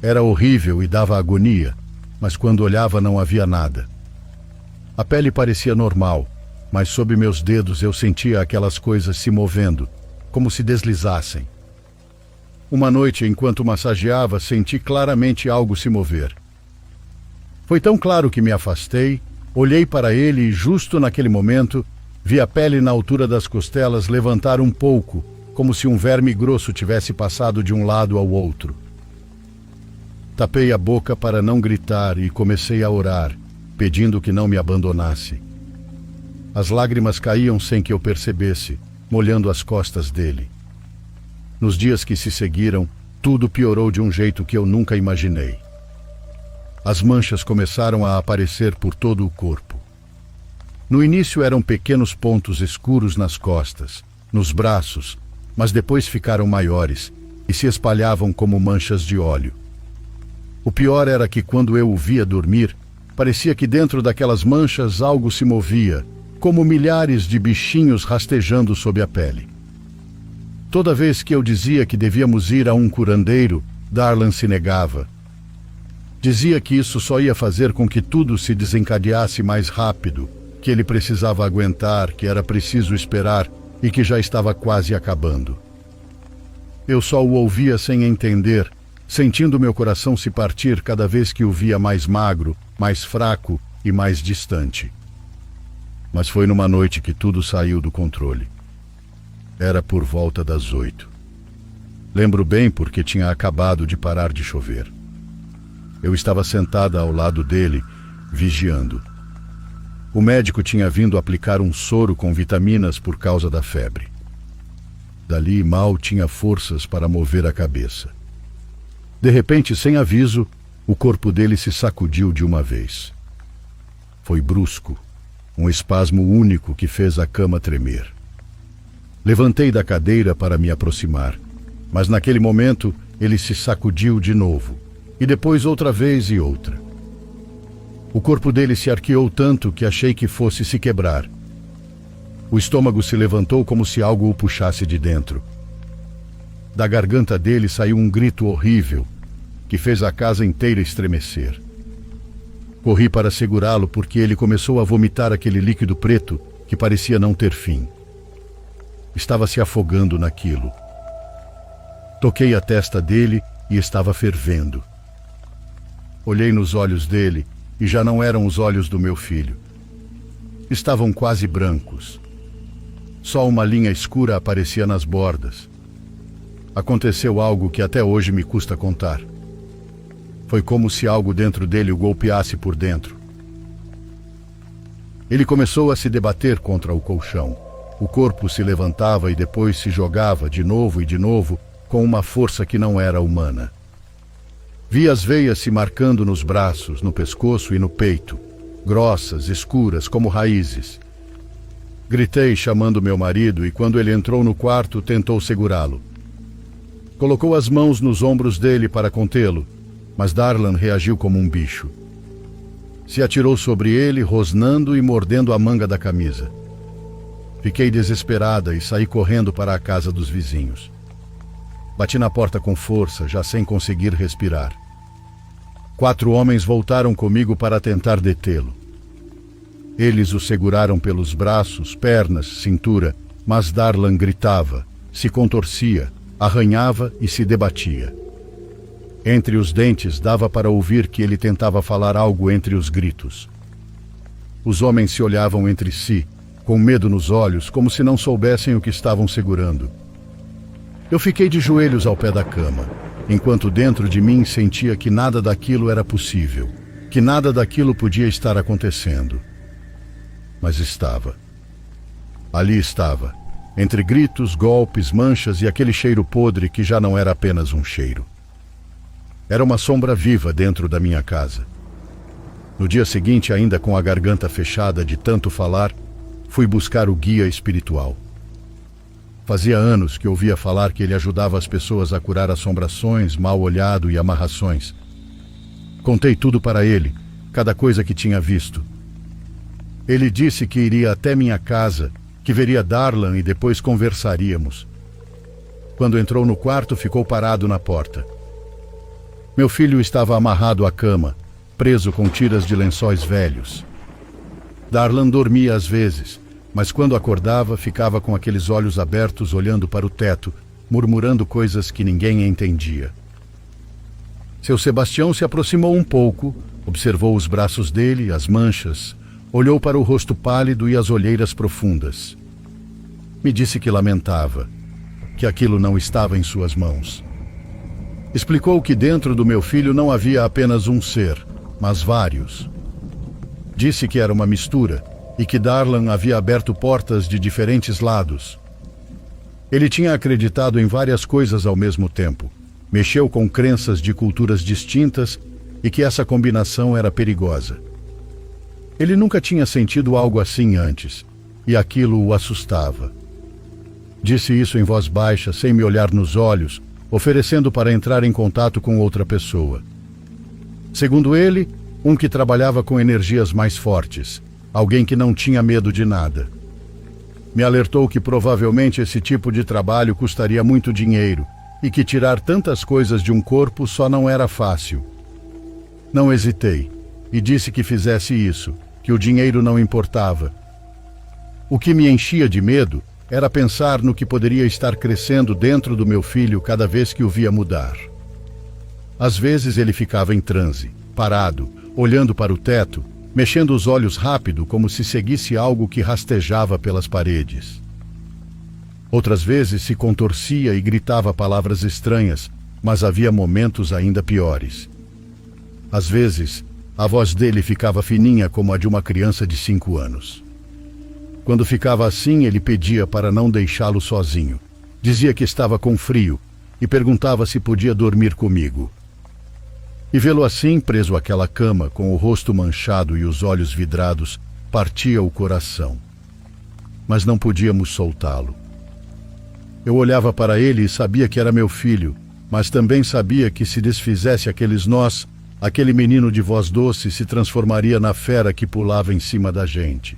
Era horrível e dava agonia, mas quando olhava não havia nada. A pele parecia normal, mas sob meus dedos eu sentia aquelas coisas se movendo, como se deslizassem. Uma noite, enquanto massageava, senti claramente algo se mover. Foi tão claro que me afastei, olhei para ele e, justo naquele momento, vi a pele na altura das costelas levantar um pouco, como se um verme grosso tivesse passado de um lado ao outro. Tapei a boca para não gritar e comecei a orar, pedindo que não me abandonasse. As lágrimas caíam sem que eu percebesse, molhando as costas dele. Nos dias que se seguiram, tudo piorou de um jeito que eu nunca imaginei. As manchas começaram a aparecer por todo o corpo. No início eram pequenos pontos escuros nas costas, nos braços, mas depois ficaram maiores e se espalhavam como manchas de óleo. O pior era que quando eu o via dormir, parecia que dentro daquelas manchas algo se movia, como milhares de bichinhos rastejando sob a pele. Toda vez que eu dizia que devíamos ir a um curandeiro, Darlan se negava. Dizia que isso só ia fazer com que tudo se desencadeasse mais rápido, que ele precisava aguentar, que era preciso esperar e que já estava quase acabando. Eu só o ouvia sem entender, sentindo meu coração se partir cada vez que o via mais magro, mais fraco e mais distante. Mas foi numa noite que tudo saiu do controle. Era por volta das 8. Lembro bem porque tinha acabado de parar de chover. Eu estava sentada ao lado dele, vigiando. O médico tinha vindo aplicar um soro com vitaminas por causa da febre. Dali mal tinha forças para mover a cabeça. De repente, sem aviso, o corpo dele se sacudiu de uma vez. Foi brusco, um espasmo único que fez a cama tremer. Levantei da cadeira para me aproximar, mas naquele momento ele se sacudiu de novo, e depois outra vez e outra. O corpo dele se arqueou tanto que achei que fosse se quebrar. O estômago se levantou como se algo o puxasse de dentro. Da garganta dele saiu um grito horrível, que fez a casa inteira estremecer. Corri para segurá-lo porque ele começou a vomitar aquele líquido preto que parecia não ter fim. Estava se afogando naquilo. Toquei a testa dele e estava fervendo. Olhei nos olhos dele e já não eram os olhos do meu filho. Estavam quase brancos. Só uma linha escura aparecia nas bordas. Aconteceu algo que até hoje me custa contar. Foi como se algo dentro dele o golpeasse por dentro. Ele começou a se debater contra o colchão. O corpo se levantava e depois se jogava de novo e de novo, com uma força que não era humana. Vi as veias se marcando nos braços, no pescoço e no peito, grossas, escuras, como raízes. Gritei chamando meu marido e quando ele entrou no quarto, tentou segurá-lo. Colocou as mãos nos ombros dele para contê-lo, mas Darlan reagiu como um bicho. Se atirou sobre ele, rosnando e mordendo a manga da camisa. Fiquei desesperada e saí correndo para a casa dos vizinhos. Bati na porta com força, já sem conseguir respirar. 4 homens voltaram comigo para tentar detê-lo. Eles o seguraram pelos braços, pernas, cintura, mas Darlan gritava, se contorcia, arranhava e se debatia. Entre os dentes dava para ouvir que ele tentava falar algo entre os gritos. Os homens se olhavam entre si, com medo nos olhos, como se não soubessem o que estavam segurando. Eu fiquei de joelhos ao pé da cama, enquanto dentro de mim sentia que nada daquilo era possível, que nada daquilo podia estar acontecendo. Mas estava. Ali estava, entre gritos, golpes, manchas e aquele cheiro podre que já não era apenas um cheiro. Era uma sombra viva dentro da minha casa. No dia seguinte, ainda com a garganta fechada de tanto falar, fui buscar o guia espiritual. Fazia anos que ouvia falar que ele ajudava as pessoas a curar assombrações, mal-olhado e amarrações. Contei tudo para ele, cada coisa que tinha visto. Ele disse que iria até minha casa, que veria Darlan e depois conversaríamos. Quando entrou no quarto, ficou parado na porta. Meu filho estava amarrado à cama, preso com tiras de lençóis velhos. Darlan dormia às vezes, mas quando acordava, ficava com aqueles olhos abertos olhando para o teto, murmurando coisas que ninguém entendia. Seu Sebastião se aproximou um pouco, observou os braços dele, as manchas, olhou para o rosto pálido e as olheiras profundas. Me disse que lamentava, que aquilo não estava em suas mãos. Explicou que dentro do meu filho não havia apenas um ser, mas vários. Disse que era uma mistura e que Darlan havia aberto portas de diferentes lados. Ele tinha acreditado em várias coisas ao mesmo tempo, mexeu com crenças de culturas distintas e que essa combinação era perigosa. Ele nunca tinha sentido algo assim antes, e aquilo o assustava. Disse isso em voz baixa, sem me olhar nos olhos, oferecendo para entrar em contato com outra pessoa. Segundo ele, um que trabalhava com energias mais fortes, alguém que não tinha medo de nada. Me alertou que provavelmente esse tipo de trabalho custaria muito dinheiro e que tirar tantas coisas de um corpo só não era fácil. Não hesitei e disse que fizesse isso, que o dinheiro não importava. O que me enchia de medo era pensar no que poderia estar crescendo dentro do meu filho cada vez que o via mudar. Às vezes ele ficava em transe, parado, olhando para o teto, mexendo os olhos rápido como se seguisse algo que rastejava pelas paredes. Outras vezes se contorcia e gritava palavras estranhas, mas havia momentos ainda piores. Às vezes, a voz dele ficava fininha como a de uma criança de 5 anos. Quando ficava assim, ele pedia para não deixá-lo sozinho. Dizia que estava com frio e perguntava se podia dormir comigo. E vê-lo assim, preso àquela cama, com o rosto manchado e os olhos vidrados, partia o coração. Mas não podíamos soltá-lo. Eu olhava para ele e sabia que era meu filho, mas também sabia que se desfizesse aqueles nós, aquele menino de voz doce se transformaria na fera que pulava em cima da gente.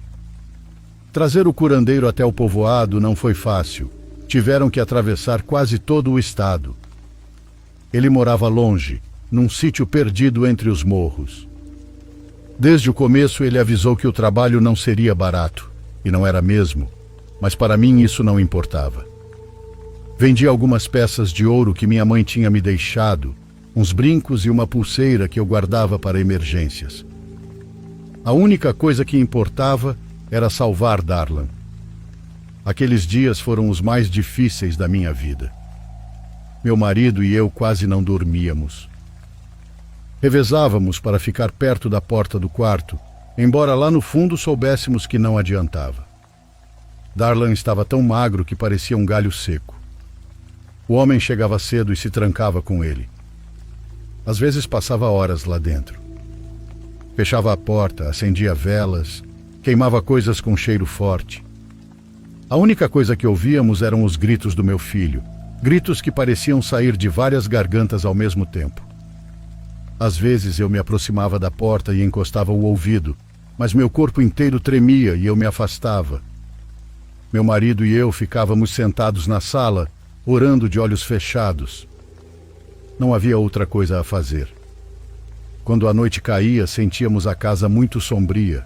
Trazer o curandeiro até o povoado não foi fácil. Tiveram que atravessar quase todo o estado. Ele morava longe, num sítio perdido entre os morros. Desde o começo ele avisou que o trabalho não seria barato, e não era mesmo, mas para mim isso não importava. Vendi algumas peças de ouro que minha mãe tinha me deixado, uns brincos e uma pulseira que eu guardava para emergências. A única coisa que importava era salvar Darlan. Aqueles dias foram os mais difíceis da minha vida. Meu marido e eu quase não dormíamos. Revezávamos para ficar perto da porta do quarto, embora lá no fundo soubéssemos que não adiantava. Darlan estava tão magro que parecia um galho seco. O homem chegava cedo e se trancava com ele. Às vezes passava horas lá dentro. Fechava a porta, acendia velas, queimava coisas com cheiro forte. A única coisa que ouvíamos eram os gritos do meu filho, gritos que pareciam sair de várias gargantas ao mesmo tempo. Às vezes eu me aproximava da porta e encostava o ouvido, mas meu corpo inteiro tremia e eu me afastava. Meu marido e eu ficávamos sentados na sala, orando de olhos fechados. Não havia outra coisa a fazer. Quando a noite caía, sentíamos a casa muito sombria.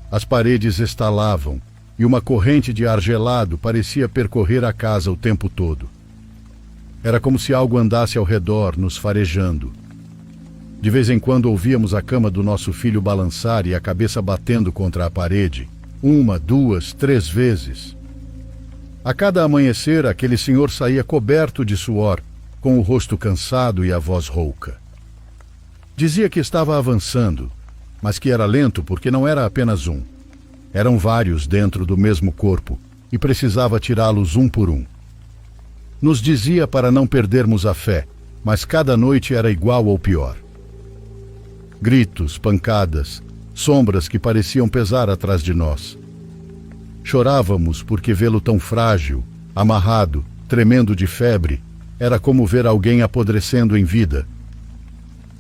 As paredes estalavam e uma corrente de ar gelado parecia percorrer a casa o tempo todo. Era como se algo andasse ao redor, nos farejando. De vez em quando ouvíamos a cama do nosso filho balançar e a cabeça batendo contra a parede, 1, 2, 3 vezes. A cada amanhecer, aquele senhor saía coberto de suor, com o rosto cansado e a voz rouca. Dizia que estava avançando, mas que era lento porque não era apenas um. Eram vários dentro do mesmo corpo e precisava tirá-los um por um. Nos dizia para não perdermos a fé, mas cada noite era igual ou pior. Gritos, pancadas, sombras que pareciam pesar atrás de nós. Chorávamos porque vê-lo tão frágil, amarrado, tremendo de febre, era como ver alguém apodrecendo em vida.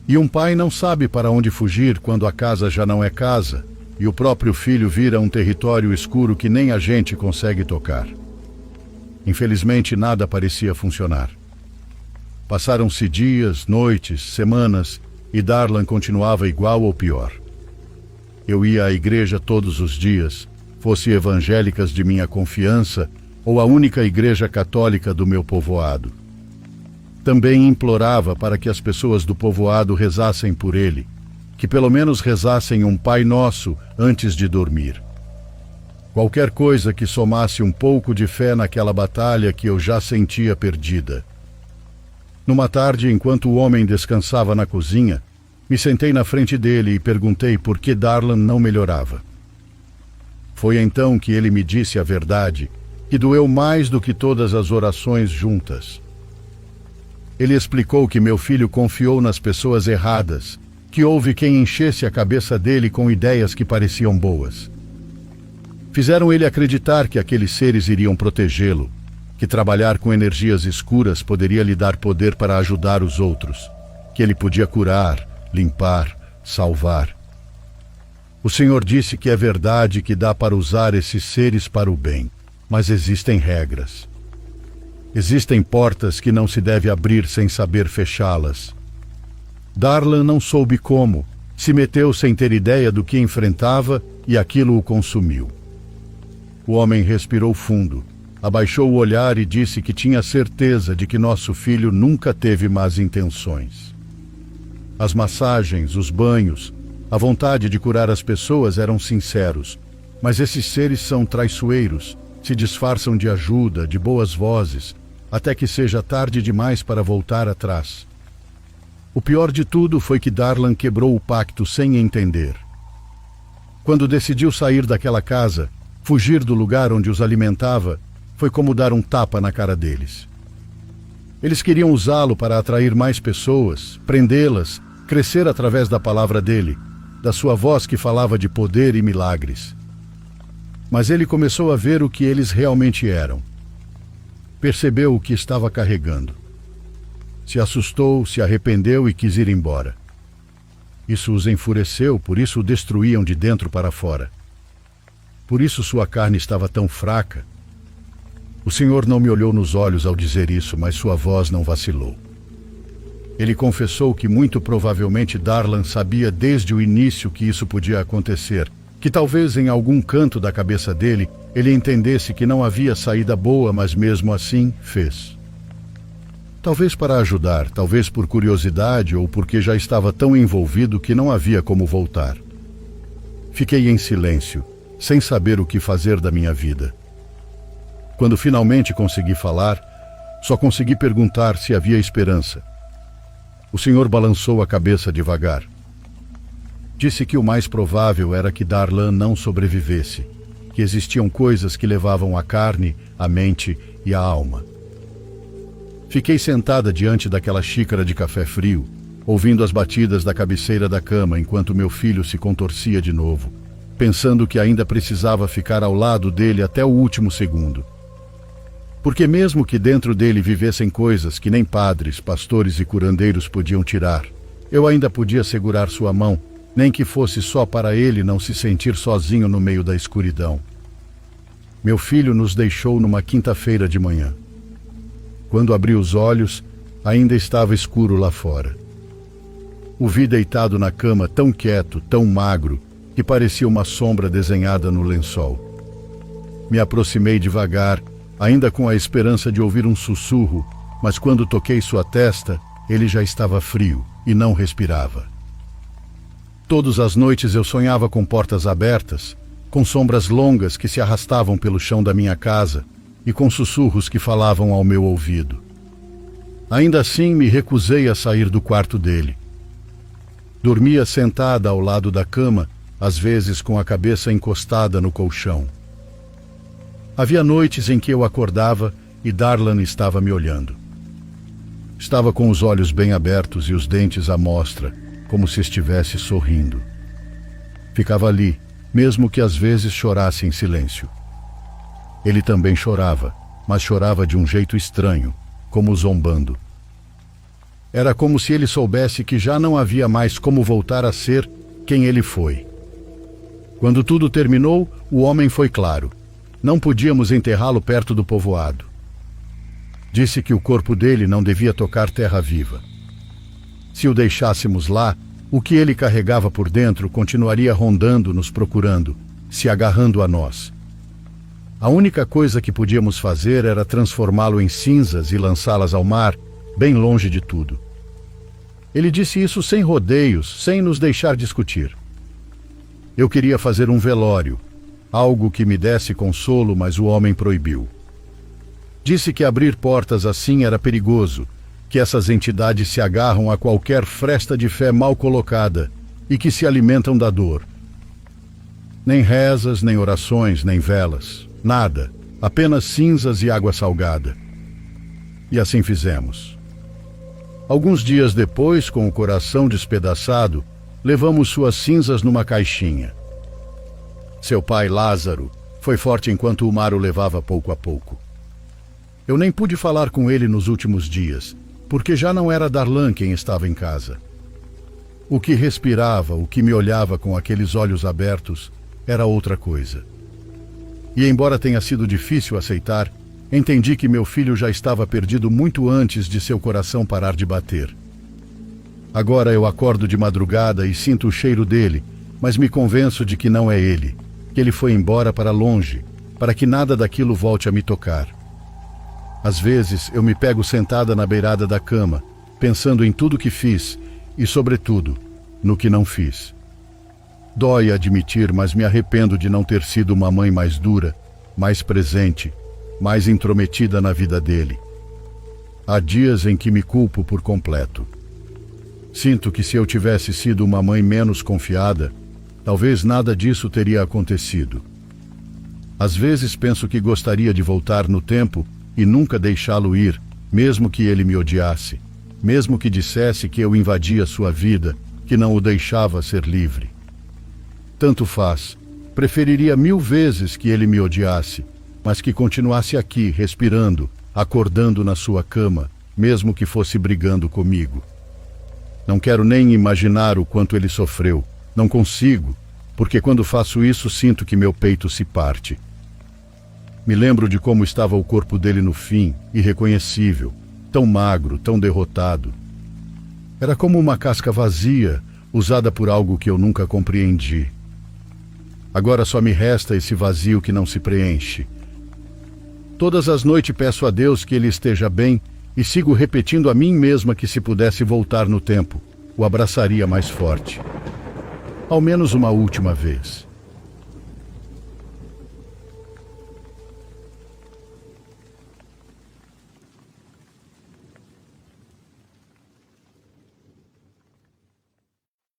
E um pai não sabe para onde fugir quando a casa já não é casa e o próprio filho vira um território escuro que nem a gente consegue tocar. Infelizmente, nada parecia funcionar. Passaram-se dias, noites, semanas e Darlan continuava igual ou pior. Eu ia à igreja todos os dias, fosse evangélicas de minha confiança ou a única igreja católica do meu povoado. Também implorava para que as pessoas do povoado rezassem por ele, que pelo menos rezassem um Pai Nosso antes de dormir. Qualquer coisa que somasse um pouco de fé naquela batalha que eu já sentia perdida. Numa tarde, enquanto o homem descansava na cozinha, me sentei na frente dele e perguntei por que Darlan não melhorava. Foi então que ele me disse a verdade, que doeu mais do que todas as orações juntas. Ele explicou que meu filho confiou nas pessoas erradas, que houve quem enchesse a cabeça dele com ideias que pareciam boas. Fizeram ele acreditar que aqueles seres iriam protegê-lo, que trabalhar com energias escuras poderia lhe dar poder para ajudar os outros, que ele podia curar, limpar, salvar. O Senhor disse que é verdade que dá para usar esses seres para o bem, mas existem regras. Existem portas que não se deve abrir sem saber fechá-las. Darlan não soube como, Se meteu sem ter ideia do que enfrentava e aquilo o consumiu. O homem respirou fundo, abaixou o olhar e disse que tinha certeza de que nosso filho nunca teve más intenções. As massagens, os banhos, a vontade de curar as pessoas eram sinceros, mas esses seres são traiçoeiros, se disfarçam de ajuda, de boas vozes, até que seja tarde demais para voltar atrás. O pior de tudo foi que Darlan quebrou o pacto sem entender. Quando decidiu sair daquela casa, fugir do lugar onde os alimentava, foi como dar um tapa na cara deles. Eles queriam usá-lo para atrair mais pessoas, prendê-las, crescer através da palavra dele, da sua voz que falava de poder e milagres. Mas ele começou a ver o que eles realmente eram. Percebeu o que estava carregando. Se assustou, se arrependeu e quis ir embora. Isso os enfureceu, por isso o destruíam de dentro para fora. Por isso sua carne estava tão fraca. O Senhor não me olhou nos olhos ao dizer isso, mas sua voz não vacilou. Ele confessou que muito provavelmente Darlan sabia desde o início que isso podia acontecer, que talvez em algum canto da cabeça dele ele entendesse que não havia saída boa, mas mesmo assim fez. Talvez para ajudar, talvez por curiosidade ou porque já estava tão envolvido que não havia como voltar. Fiquei em silêncio, sem saber o que fazer da minha vida. Quando finalmente consegui falar, só consegui perguntar se havia esperança. O Senhor balançou a cabeça devagar. Disse que o mais provável era que Darlan não sobrevivesse, que existiam coisas que levavam a carne, a mente e a alma. Fiquei sentada diante daquela xícara de café frio, ouvindo as batidas da cabeceira da cama enquanto meu filho se contorcia de novo, pensando que ainda precisava ficar ao lado dele até o último segundo. Porque mesmo que dentro dele vivessem coisas que nem padres, pastores e curandeiros podiam tirar, eu ainda podia segurar sua mão, nem que fosse só para ele não se sentir sozinho no meio da escuridão. Meu filho nos deixou numa quinta-feira de manhã. Quando abri os olhos, ainda estava escuro lá fora. O vi deitado na cama tão quieto, tão magro, que parecia uma sombra desenhada no lençol. Me aproximei devagar, ainda com a esperança de ouvir um sussurro, mas quando toquei sua testa, ele já estava frio e não respirava. Todas as noites eu sonhava com portas abertas, com sombras longas que se arrastavam pelo chão da minha casa e com sussurros que falavam ao meu ouvido. Ainda assim, me recusei a sair do quarto dele. Dormia sentada ao lado da cama, às vezes com a cabeça encostada no colchão. Havia noites em que eu acordava e Darlan estava me olhando. Estava com os olhos bem abertos e os dentes à mostra, como se estivesse sorrindo. Ficava ali, mesmo que às vezes chorasse em silêncio. Ele também chorava, mas chorava de um jeito estranho, como zombando. Era como se ele soubesse que já não havia mais como voltar a ser quem ele foi. Quando tudo terminou, o homem foi claro. Não podíamos enterrá-lo perto do povoado. Disse que o corpo dele não devia tocar terra viva. Se o deixássemos lá, o que ele carregava por dentro continuaria rondando, nos procurando, se agarrando a nós. A única coisa que podíamos fazer era transformá-lo em cinzas e lançá-las ao mar, bem longe de tudo. Ele disse isso sem rodeios, sem nos deixar discutir. Eu queria fazer um velório, algo que me desse consolo, mas o homem proibiu. Disse que abrir portas assim era perigoso, que essas entidades se agarram a qualquer fresta de fé mal colocada e que se alimentam da dor. Nem rezas, nem orações, nem velas, nada, apenas cinzas e água salgada. E assim fizemos. Alguns dias depois, com o coração despedaçado, levamos suas cinzas numa caixinha. Seu pai, Lázaro, foi forte enquanto o mar o levava pouco a pouco. Eu nem pude falar com ele nos últimos dias, porque já não era Darlan quem estava em casa. O que respirava, o que me olhava com aqueles olhos abertos, era outra coisa. E embora tenha sido difícil aceitar, entendi que meu filho já estava perdido muito antes de seu coração parar de bater. Agora eu acordo de madrugada e sinto o cheiro dele, mas me convenço de que não é ele, que ele foi embora para longe, para que nada daquilo volte a me tocar. Às vezes eu me pego sentada na beirada da cama, pensando em tudo que fiz e, sobretudo, no que não fiz. Dói admitir, mas me arrependo de não ter sido uma mãe mais dura, mais presente, mais intrometida na vida dele. Há dias em que me culpo por completo. Sinto que se eu tivesse sido uma mãe menos confiada, talvez nada disso teria acontecido. Às vezes penso que gostaria de voltar no tempo e nunca deixá-lo ir, mesmo que ele me odiasse, mesmo que dissesse que eu invadia sua vida, que não o deixava ser livre. Tanto faz. Preferiria 1000 vezes que ele me odiasse, mas que continuasse aqui, respirando, acordando na sua cama, mesmo que fosse brigando comigo. Não quero nem imaginar o quanto ele sofreu. Não consigo, porque quando faço isso sinto que meu peito se parte. Me lembro de como estava o corpo dele no fim, irreconhecível, tão magro, tão derrotado. Era como uma casca vazia, usada por algo que eu nunca compreendi. Agora só me resta esse vazio que não se preenche. Todas as noites peço a Deus que ele esteja bem e sigo repetindo a mim mesma que se pudesse voltar no tempo, o abraçaria mais forte. Ao menos uma última vez.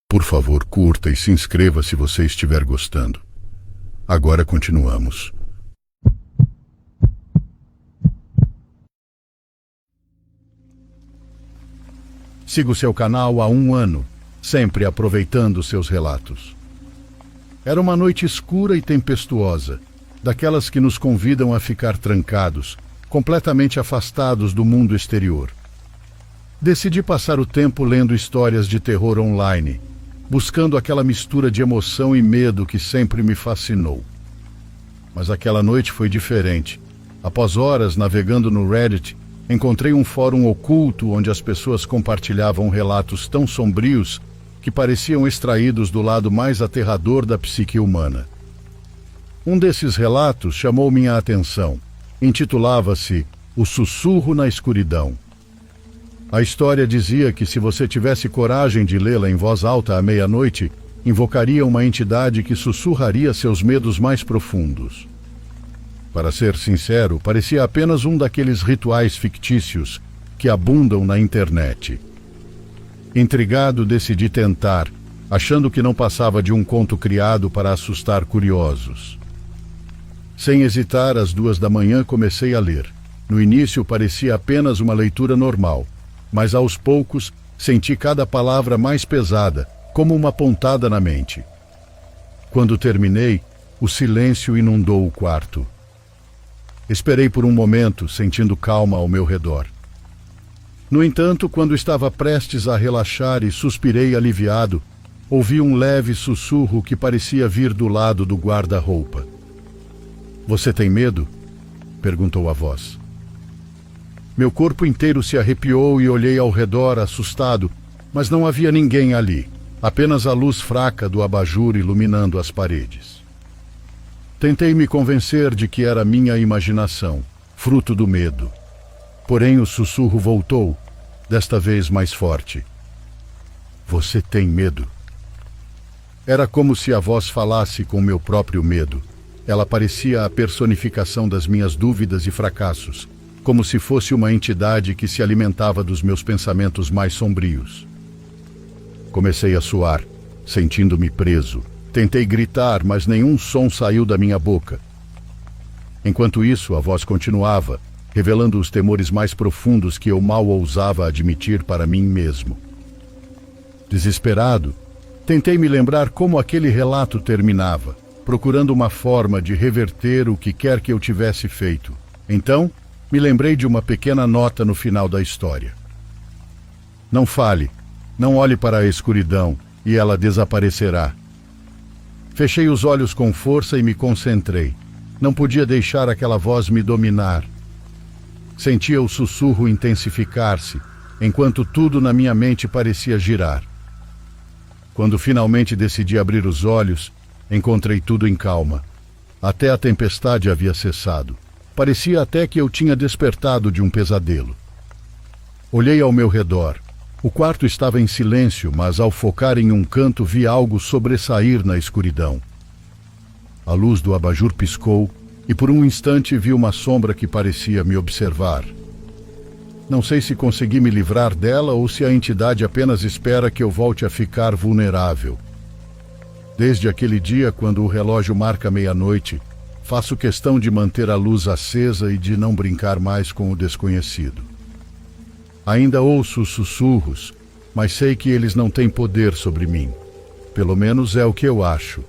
Por favor, curta e se inscreva se você estiver gostando. Agora continuamos. Sigo seu canal há 1 ano, sempre aproveitando seus relatos. Era uma noite escura e tempestuosa, daquelas que nos convidam a ficar trancados, completamente afastados do mundo exterior. Decidi passar o tempo lendo histórias de terror online, buscando aquela mistura de emoção e medo que sempre me fascinou. Mas aquela noite foi diferente. Após horas navegando no Reddit, encontrei um fórum oculto onde as pessoas compartilhavam relatos tão sombrios que pareciam extraídos do lado mais aterrador da psique humana. Um desses relatos chamou minha atenção. Intitulava-se O Sussurro na Escuridão. A história dizia que se você tivesse coragem de lê-la em voz alta à meia-noite, invocaria uma entidade que sussurraria seus medos mais profundos. Para ser sincero, parecia apenas um daqueles rituais fictícios que abundam na internet. Intrigado, decidi tentar, achando que não passava de um conto criado para assustar curiosos. Sem hesitar, às 2 da manhã comecei a ler. No início parecia apenas uma leitura normal, mas aos poucos senti cada palavra mais pesada, como uma pontada na mente. Quando terminei, o silêncio inundou o quarto. Esperei por um momento, sentindo calma ao meu redor. No entanto, quando estava prestes a relaxar e suspirei aliviado, ouvi um leve sussurro que parecia vir do lado do guarda-roupa. "Você tem medo?" perguntou a voz. Meu corpo inteiro se arrepiou e olhei ao redor, assustado, mas não havia ninguém ali, apenas a luz fraca do abajur iluminando as paredes. Tentei me convencer de que era minha imaginação, fruto do medo. Porém o sussurro voltou, desta vez mais forte. "Você tem medo?" Era como se a voz falasse com meu próprio medo. Ela parecia a personificação das minhas dúvidas e fracassos, como se fosse uma entidade que se alimentava dos meus pensamentos mais sombrios. Comecei a suar, sentindo-me preso. Tentei gritar, mas nenhum som saiu da minha boca. Enquanto isso, a voz continuava, revelando os temores mais profundos que eu mal ousava admitir para mim mesmo. Desesperado, tentei me lembrar como aquele relato terminava, procurando uma forma de reverter o que quer que eu tivesse feito. Então, me lembrei de uma pequena nota no final da história. "Não fale, não olhe para a escuridão, e ela desaparecerá." Fechei os olhos com força e me concentrei. Não podia deixar aquela voz me dominar. Sentia o sussurro intensificar-se, enquanto tudo na minha mente parecia girar. Quando finalmente decidi abrir os olhos, encontrei tudo em calma. Até a tempestade havia cessado. Parecia até que eu tinha despertado de um pesadelo. Olhei ao meu redor. O quarto estava em silêncio, mas ao focar em um canto vi algo sobressair na escuridão. A luz do abajur piscou e por um instante vi uma sombra que parecia me observar. Não sei se consegui me livrar dela ou se a entidade apenas espera que eu volte a ficar vulnerável. Desde aquele dia, quando o relógio marca meia-noite, faço questão de manter a luz acesa e de não brincar mais com o desconhecido. Ainda ouço os sussurros, mas sei que eles não têm poder sobre mim. Pelo menos é o que eu acho.